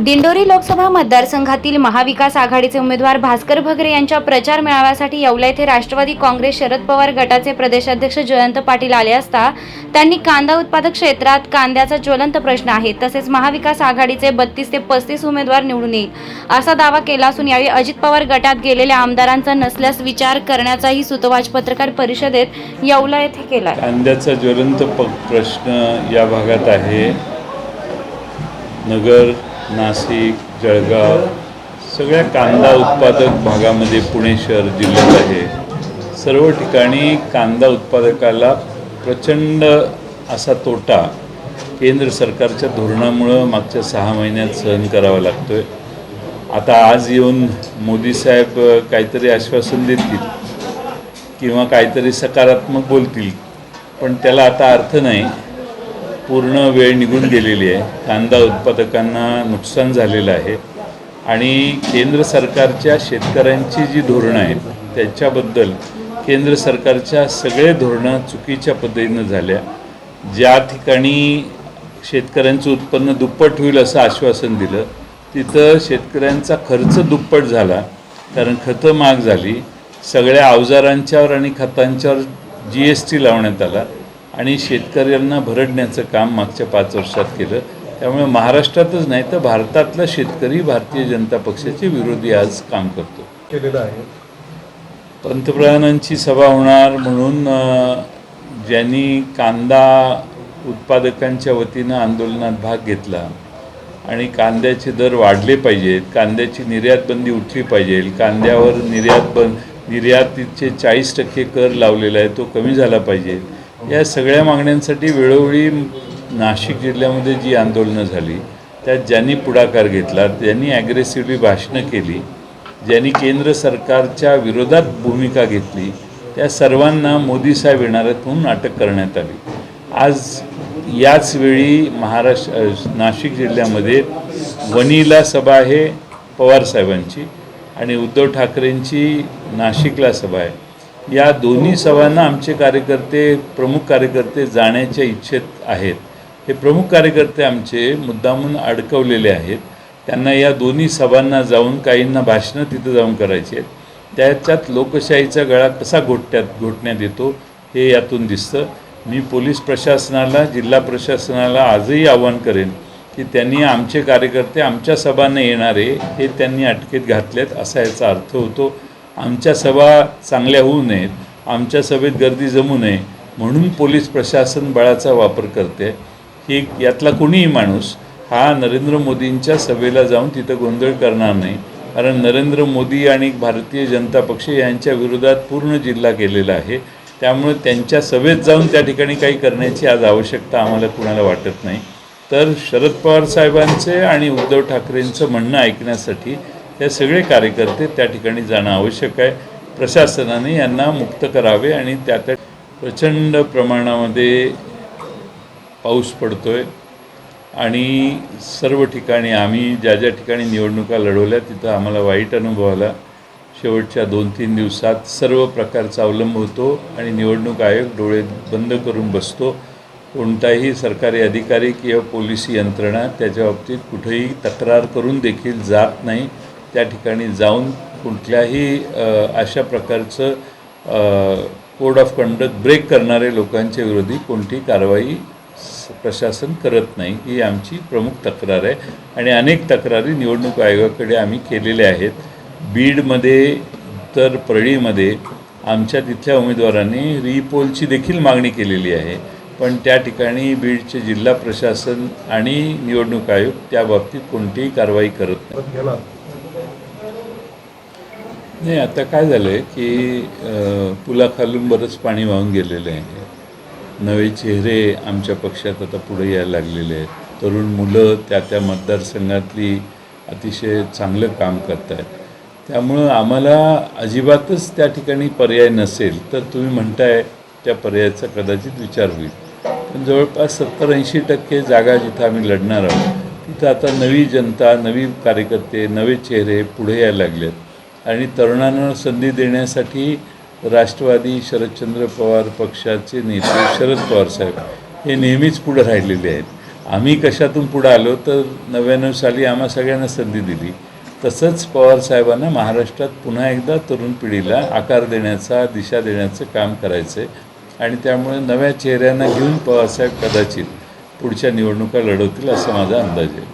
दिंडोरी लोकसभा मतदारसंघातील महाविकास आघाडीचे उमेदवार भास्कर भगरे यांच्या प्रचार मेळाव्यासाठी येवला येथे राष्ट्रवादी काँग्रेस शरद पवार गटाचे प्रदेशाध्यक्ष जयंत पाटील आले असता त्यांनी कांदा उत्पादक क्षेत्रात कांद्याचा ज्वलंत प्रश्न आहे, तसेच महाविकास आघाडीचे 32 ते 35 उमेदवार निवडून येईल असा दावा केला असून यावेळी अजित पवार गटात गेलेल्या आमदारांचा नसल्यास विचार करण्याचाही सूतवाच पत्रकार परिषदेत येवला येथे केला। कांद्याचा ज्वलंत प्रश्न या भागात आहे। नगर, नाशिक, जळगाव सगळ्या कांदा उत्पादक भागामध्ये पुणे शहर जिल्ह्यात आहे। सर्व ठिकाणी कांदा उत्पादकाला प्रचंड असा तोटा केंद्र सरकारच्या धोरणामुळे मागच्या 6 महिन्यात सहन करावा लागतोय। आता आज येऊन मोदी साहेब काहीतरी आश्वासन देतील किंवा काहीतरी सकारात्मक बोलतील, पण त्याला आता अर्थ नाही। पूर्ण वेळ निघून गेलेली आहे। कांदा उत्पादकांना नुकसान झालेलं आहे आणि केंद्र सरकारच्या शेतकऱ्यांची जी धोरणं आहेत त्याच्याबद्दल केंद्र सरकारच्या सगळे धोरणं चुकीच्या पद्धतीनं झाल्या। ज्या ठिकाणी शेतकऱ्यांचं उत्पन्न दुप्पट होईल असं आश्वासन दिलं तिथं शेतकऱ्यांचा खर्च दुप्पट झाला, कारण खतं महाग झाली। सगळ्या अवजारांच्यावर आणि खतांच्यावर GST लावण्यात आला आणि शेतकऱ्यांना भरडण्याचं काम मागच्या 5 वर्षात केलं। त्यामुळे महाराष्ट्रातच नाही तर भारतातला शेतकरी भारतीय जनता पक्षाचे विरोधी आज काम करतो केलेलं आहे। पंतप्रधानांची सभा होणार म्हणून ज्यांनी कांदा उत्पादकांच्या वतीनं आंदोलनात भाग घेतला आणि कांद्याचे दर वाढले पाहिजेत, कांद्याची निर्यात बंदी उठली पाहिजे, कांद्यावर निर्यातीचे 40% कर लावलेला आहे तो कमी झाला पाहिजे, या सगळ्या मागण्यांसाठी वेळोवेळी नाशिक जिल्ह्यामध्ये जी आंदोलनं झाली त्यात ज्यांनी पुढाकार घेतला, ज्यांनी ॲग्रेसिव्हली भाषणं केली, ज्यांनी केंद्र सरकारच्या विरोधात भूमिका घेतली, त्या सर्वांना मोदी साहेब येणार आहेत म्हणून अटक करण्यात आली। आज याच वेळी नाशिक जिल्ह्यामध्ये वणीला सभा आहे पवार साहेबांची आणि उद्धव ठाकरेंची नाशिकला सभा आहे। या दोन्ही सभांना आमचे प्रमुख कार्यकर्ते जाण्याच्या इच्छेत आहेत। हे प्रमुख कार्यकर्ते आमचे मुद्दामून अडकवलेले आहेत। त्यांना या दोन्ही सभांना जाऊन काहींना भाषणं तिथं जाऊन करायची आहेत। त्याच्यात लोकशाहीचा गळा कसा घोटण्यात येतो हे यातून दिसतं। मी पोलीस प्रशासनाला, जिल्हा प्रशासनाला आजही आवाहन करेन की त्यांनी आमचे कार्यकर्ते आमच्या सभांना येणारे हे त्यांनी अटकेत घातलेत असा याचा अर्थ होतो। आमच्या सभा चांगल्या होऊ नयेत, आमच्या सभेत गर्दी जमू नये म्हणून पोलीस प्रशासन बळाचा वापर करते। ही यातला कोणीही माणूस हा नरेंद्र मोदींच्या सभेला जाऊन तिथं गोंधळ करणार नाही, कारण नरेंद्र मोदी आणि भारतीय जनता पक्ष यांच्या विरोधात पूर्ण जिल्हा केलेला आहे। त्यामुळे त्यांच्या सभेत जाऊन त्या ठिकाणी काही करण्याची आज आवश्यकता आम्हाला कुणाला वाटत नाही। तर शरद पवार साहेबांचे आणि उद्धव ठाकरेंचं म्हणणं ऐकण्यासाठी हे सगळे कार्यकर्ते त्या ठिकाणी जाणं आवश्यक आहे। प्रशासनाने यांना मुक्त करावे आणि त्या प्रचंड प्रमाणामध्ये पाऊस पडतोय आणि सर्व ठिकाणी आम्ही ज्या ठिकाणी निवडणुका लढवल्या तिथं आम्हाला वाईट अनुभव आला। शेवटच्या 2-3 दिवसात सर्व प्रकारचा अवलंब होतो आणि निवडणूक आयोग डोळे बंद करून बसतो। कोणताही सरकारी अधिकारी किंवा पोलीस यंत्रणा त्याच्या बाबतीत कुठेही तक्रार करून देखील जात नाही। त्या ठिकाणी जाऊन कुठल्याही अशा प्रकारचं कोड ऑफ कंडक्ट ब्रेक करणारे लोकांच्या विरोधी कोणतीही कारवाई प्रशासन करत नाही, ही आमची प्रमुख तक्रार आहे। आणि अनेक तक्रारी निवडणूक आयोगाकडे आम्ही केलेल्या आहेत। बीडमध्ये तर परळीमध्ये आमच्या तिथल्या उमेदवारांनी रिपोलची देखील मागणी केलेली आहे, पण त्या ठिकाणी बीडचे जिल्हा प्रशासन आणि निवडणूक आयोग त्या बाबतीत कोणतीही कारवाई करत नाही। आता काय झालं आहे की पुलाखालून बरंच पाणी वाहून गेलेलं आहे। नवे चेहरे आमच्या पक्षात आता पुढे यायला लागलेले आहेत। तरुण मुलं त्या मतदारसंघातली अतिशय चांगलं काम करत आहेत। त्यामुळं आम्हाला अजिबातच त्या ठिकाणी पर्याय नसेल तर तुम्ही म्हणताय त्या पर्यायाचा कदाचित विचार होईल, पण जवळपास 70-80% जागा जिथं आम्ही लढणार आहोत तिथं आता नवी जनता, नवी कार्यकर्ते, नवे चेहरे पुढे यायला लागलेत आणि तरुणांना संधी देण्यासाठी राष्ट्रवादी शरदचंद्र पवार पक्षाचे नेते शरद पवार साहेब हे नेहमीच पुढे राहिलेले आहेत। आम्ही कशातून पुढे आलो तर 99 साली आम्हा सगळ्यांना संधी दिली. तसंच पवारसाहेबांना महाराष्ट्रात पुन्हा एकदा तरुण पिढीला आकार देण्याचा, दिशा देण्याचं काम करायचं आहे आणि त्यामुळे नव्या चेहऱ्यांना घेऊन पवारसाहेब कदाचित पुढच्या निवडणुका लढवतील असा माझा अंदाज आहे.